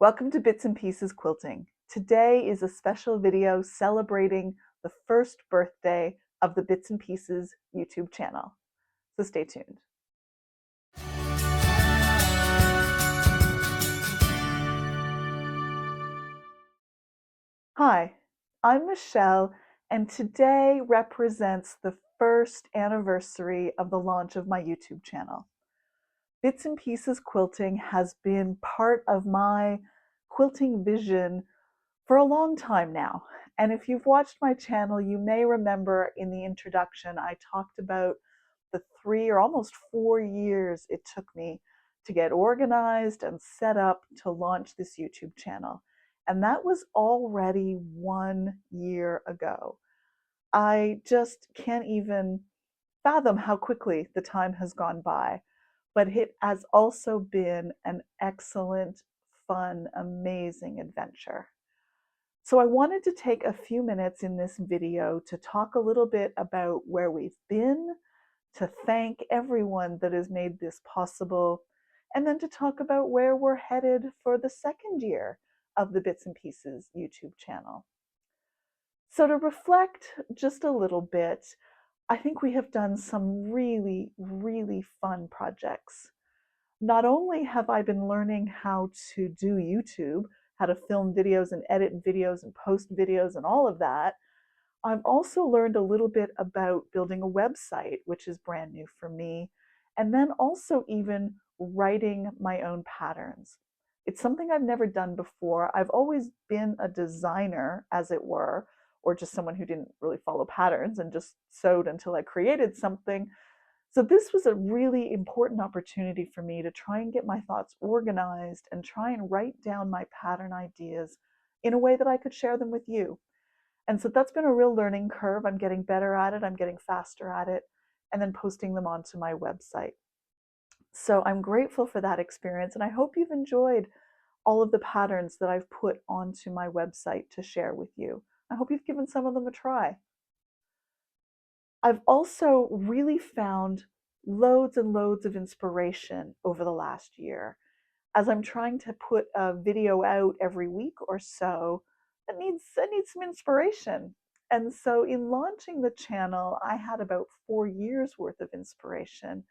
Welcome to Bits and Pieces Quilting. Today is a special video celebrating the first birthday of the Bits and Pieces YouTube channel. So stay tuned. Hi, I'm Michelle, and today represents the first anniversary of the launch of my YouTube channel. Bits and Pieces Quilting has been part of my quilting vision for a long time now. And if you've watched my channel, you may remember in the introduction, I talked about the 3 or almost 4 years it took me to get organized and set up to launch this YouTube channel. And that was already 1 year ago. I just can't even fathom how quickly the time has gone by. But it has also been an excellent, fun, amazing adventure. So I wanted to take a few minutes in this video to talk a little bit about where we've been, to thank everyone that has made this possible, and then to talk about where we're headed for the second year of the Bits and Pieces YouTube channel. So to reflect just a little bit, I think we have done some really, really fun projects. Not only have I been learning how to do YouTube, how to film videos and edit videos and post videos and all of that, I've also learned a little bit about building a website, which is brand new for me, and then also even writing my own patterns. It's something I've never done before. I've always been a designer, as it were, or just someone who didn't really follow patterns and just sewed until I created something. So this was a really important opportunity for me to try and get my thoughts organized and try and write down my pattern ideas in a way that I could share them with you. And so that's been a real learning curve. I'm getting better at it, I'm getting faster at it, and then posting them onto my website. So I'm grateful for that experience, and I hope you've enjoyed all of the patterns that I've put onto my website to share with you. I hope you've given some of them a try. I've also really found loads and loads of inspiration over the last year. As I'm trying to put a video out every week or so, I need some inspiration. And so in launching the channel, I had about 4 years worth of inspiration.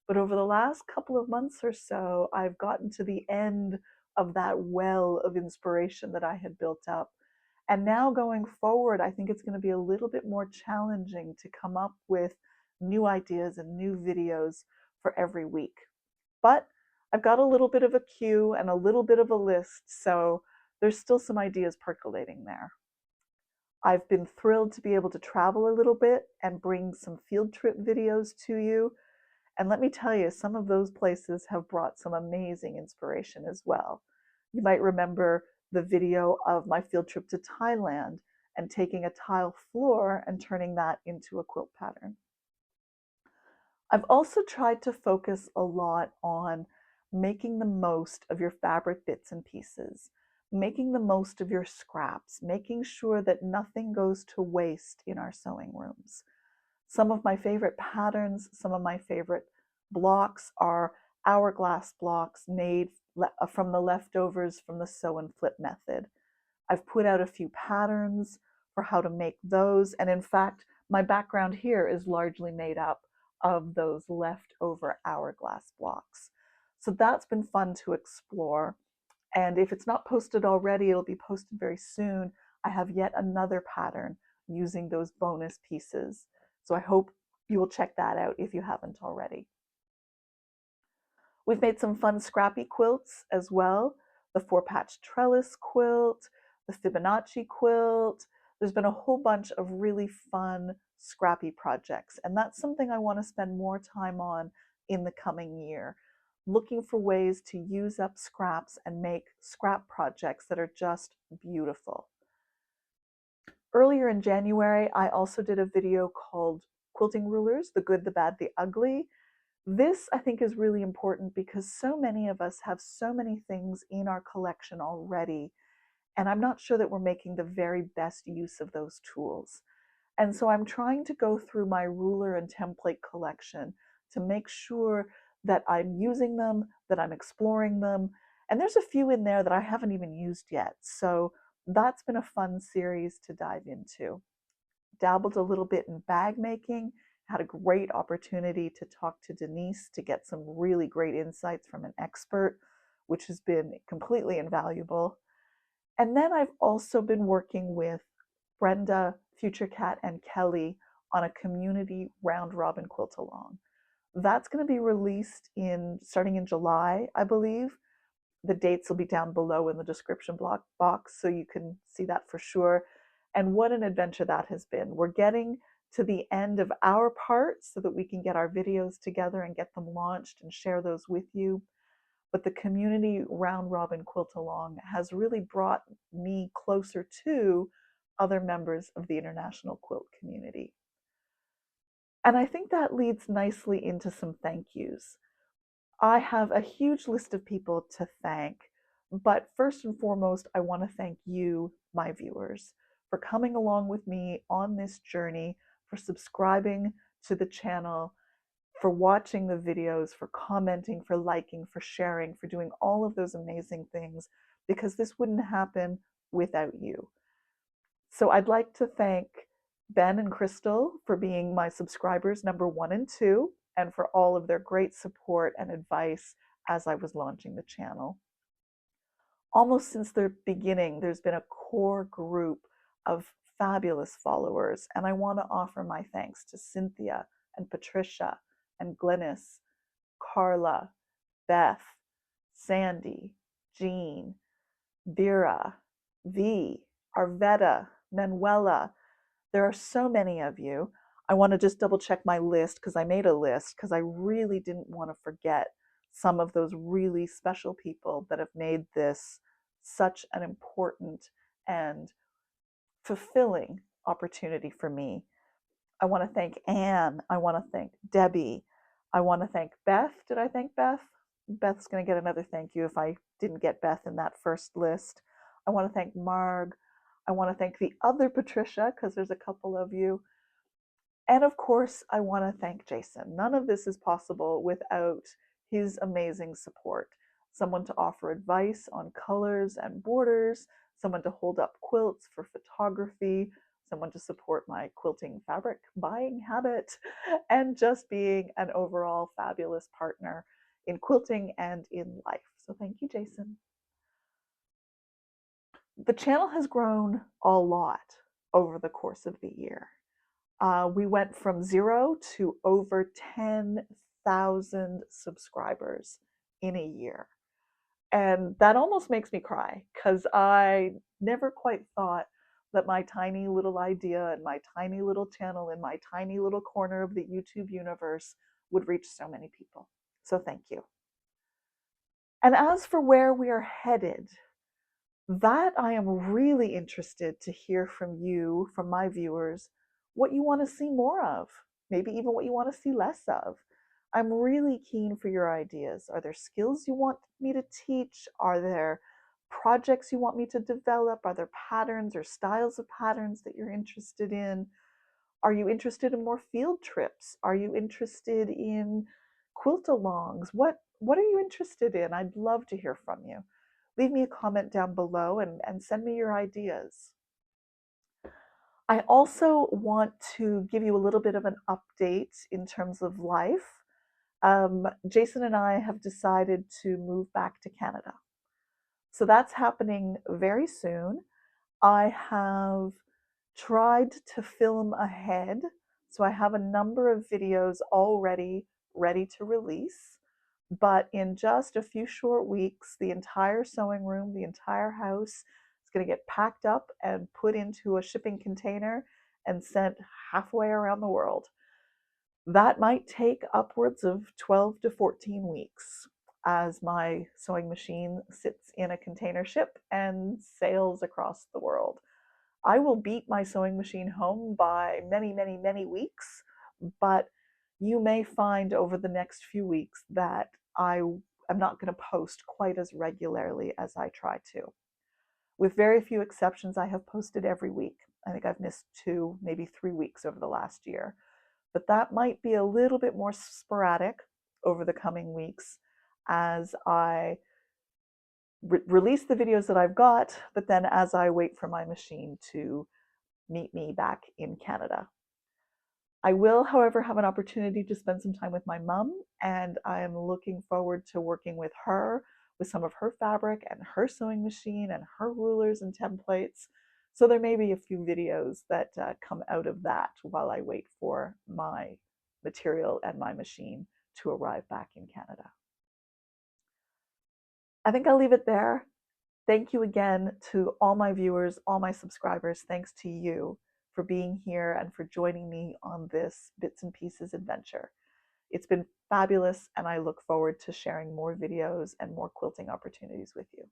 But over the last couple of months or so, I've gotten to the end of that well of inspiration that I had built up. And now going forward, I think it's going to be a little bit more challenging to come up with new ideas and new videos for every week. But I've got a little bit of a queue and a little bit of a list, so there's still some ideas percolating there. I've been thrilled to be able to travel a little bit and bring some field trip videos to you. And let me tell you, some of those places have brought some amazing inspiration as well. You might remember the video of my field trip to Thailand and taking a tile floor and turning that into a quilt pattern. I've also tried to focus a lot on making the most of your fabric bits and pieces, making the most of your scraps, making sure that nothing goes to waste in our sewing rooms. Some of my favorite patterns, some of my favorite blocks are hourglass blocks made from the leftovers from the sew and flip method. I've put out a few patterns for how to make those, and in fact, my background here is largely made up of those leftover hourglass blocks. So that's been fun to explore. And if it's not posted already, it'll be posted very soon. I have yet another pattern using those bonus pieces. So I hope you will check that out if you haven't already. We've made some fun scrappy quilts as well. The 4-patch trellis quilt, the Fibonacci quilt. There's been a whole bunch of really fun scrappy projects, and that's something I want to spend more time on in the coming year, looking for ways to use up scraps and make scrap projects that are just beautiful. Earlier in January, I also did a video called Quilting Rulers, the Good, the Bad, the Ugly. This, I think, is really important because so many of us have so many things in our collection already, and I'm not sure that we're making the very best use of those tools. And so I'm trying to go through my ruler and template collection to make sure that I'm using them, that I'm exploring them, And there's a few in there that I haven't even used yet. So that's been a fun series to dive into. Dabbled a little bit in bag making, had a great opportunity to talk to Denise to get some really great insights from an expert, which has been completely invaluable. And then I've also been working with Brenda, Future Cat, and Kelly on a Community Round-Robin Quilt Along. That's going to be released starting in July, I believe. The dates will be down below in the description box, so you can see that for sure. And what an adventure that has been. We're getting to the end of our part so that we can get our videos together and get them launched and share those with you. But the Community Round-Robin Quilt Along has really brought me closer to other members of the international quilt community. And I think that leads nicely into some thank yous. I have a huge list of people to thank, but first and foremost, I want to thank you, my viewers, for coming along with me on this journey, for subscribing to the channel, for watching the videos, for commenting, for liking, for sharing, for doing all of those amazing things, because this wouldn't happen without you. So I'd like to thank Ben and Crystal for being my subscribers #1 and 2, and for all of their great support and advice as I was launching the channel. Almost since the beginning, there's been a core group of fabulous followers, and I want to offer my thanks to Cynthia and Patricia and Glennis, Carla, Beth, Sandy, Jean, Vera, V, Arvetta, Manuela. There are so many of you. I want to just double check my list because I made a list because I really didn't want to forget some of those really special people that have made this such an important and fulfilling opportunity for me. I want to thank Anne. I want to thank Debbie. I want to thank Beth. Did I thank Beth? Beth's going to get another thank you if I didn't get Beth in that first list. I want to thank Marg. I want to thank the other Patricia, because there's a couple of you. And of course, I want to thank Jason. None of this is possible without his amazing support. Someone to offer advice on colors and borders, someone to hold up quilts for photography, someone to support my quilting fabric buying habit, and just being an overall fabulous partner in quilting and in life. So thank you, Jason. The channel has grown a lot over the course of the year. We went from 0 to over 10,000 subscribers in a year. And that almost makes me cry because I never quite thought that my tiny little idea and my tiny little channel in my tiny little corner of the YouTube universe would reach so many people. So thank you. And as for where we are headed, that I am really interested to hear from you, from my viewers, what you want to see more of, maybe even what you want to see less of. I'm really keen for your ideas. Are there skills you want me to teach? Are there projects you want me to develop? Are there patterns or styles of patterns that you're interested in? Are you interested in more field trips? Are you interested in quilt alongs? What are you interested in? I'd love to hear from you. Leave me a comment down below and send me your ideas. I also want to give you a little bit of an update in terms of life. Jason and I have decided to move back to Canada. So that's happening very soon. I have tried to film ahead, so I have a number of videos already ready to release. But in just a few short weeks, the entire sewing room, the entire house is going to get packed up and put into a shipping container and sent halfway around the world. That might take upwards of 12 to 14 weeks as my sewing machine sits in a container ship and sails across the world. I will beat my sewing machine home by many, many, many weeks, but you may find over the next few weeks that I am not going to post quite as regularly as I try to. With very few exceptions, I have posted every week. I think I've missed 2, maybe 3 weeks over the last year, but that might be a little bit more sporadic over the coming weeks as I release the videos that I've got, but then as I wait for my machine to meet me back in Canada. I will, however, have an opportunity to spend some time with my mom, and I am looking forward to working with her with some of her fabric and her sewing machine and her rulers and templates. So there may be a few videos that come out of that while I wait for my material and my machine to arrive back in Canada. I think I'll leave it there. Thank you again to all my viewers, all my subscribers. Thanks to you for being here and for joining me on this Bits and Pieces adventure. It's been fabulous, and I look forward to sharing more videos and more quilting opportunities with you.